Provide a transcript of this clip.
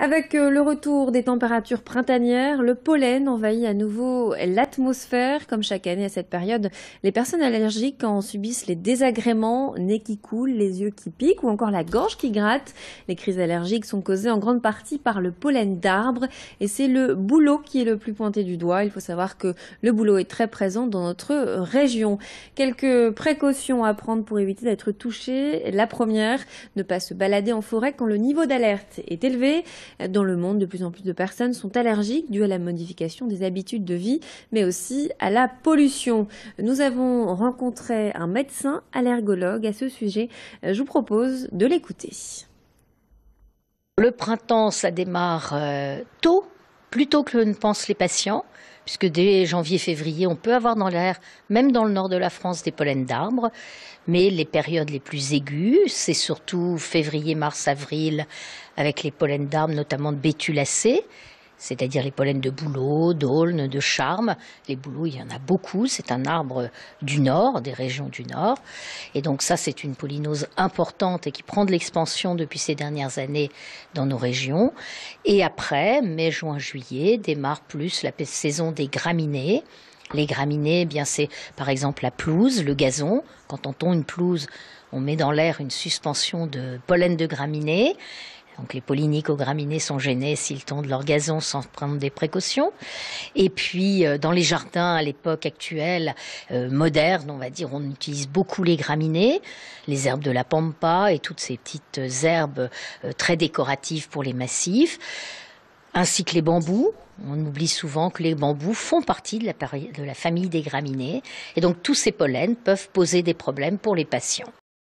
Avec le retour des températures printanières, le pollen envahit à nouveau l'atmosphère. Comme chaque année à cette période, les personnes allergiques en subissent les désagréments, nez qui coule, les yeux qui piquent ou encore la gorge qui gratte. Les crises allergiques sont causées en grande partie par le pollen d'arbres et c'est le bouleau qui est le plus pointé du doigt. Il faut savoir que le bouleau est très présent dans notre région. Quelques précautions à prendre pour éviter d'être touché. La première, ne pas se balader en forêt quand le niveau d'alerte est élevé. Dans le monde, de plus en plus de personnes sont allergiques dues à la modification des habitudes de vie, mais aussi à la pollution. Nous avons rencontré un médecin allergologue à ce sujet. Je vous propose de l'écouter. Le printemps, ça démarre tôt, plus tôt que ne pensent les patients, puisque dès janvier-février, on peut avoir dans l'air, même dans le nord de la France, des pollens d'arbres. Mais les périodes les plus aiguës, c'est surtout février, mars, avril, avec les pollens d'arbres, notamment de bétulacées, c'est-à-dire les pollens de bouleau, d'aulne, de charme. Les bouleaux, il y en a beaucoup. C'est un arbre du nord, des régions du nord. Et donc ça, c'est une pollinose importante et qui prend de l'expansion depuis ces dernières années dans nos régions. Et après, mai, juin, juillet, démarre plus la saison des graminées. Les graminées, eh bien c'est par exemple la pelouse, le gazon. Quand on tond une pelouse, on met dans l'air une suspension de pollen de graminées. Donc les pollinicograminés sont gênés s'ils tondent leur gazon sans prendre des précautions. Et puis dans les jardins à l'époque actuelle, moderne, on va dire, on utilise beaucoup les graminées, les herbes de la pampa et toutes ces petites herbes très décoratives pour les massifs, ainsi que les bambous. On oublie souvent que les bambous font partie de la famille des graminées. Et donc tous ces pollens peuvent poser des problèmes pour les patients.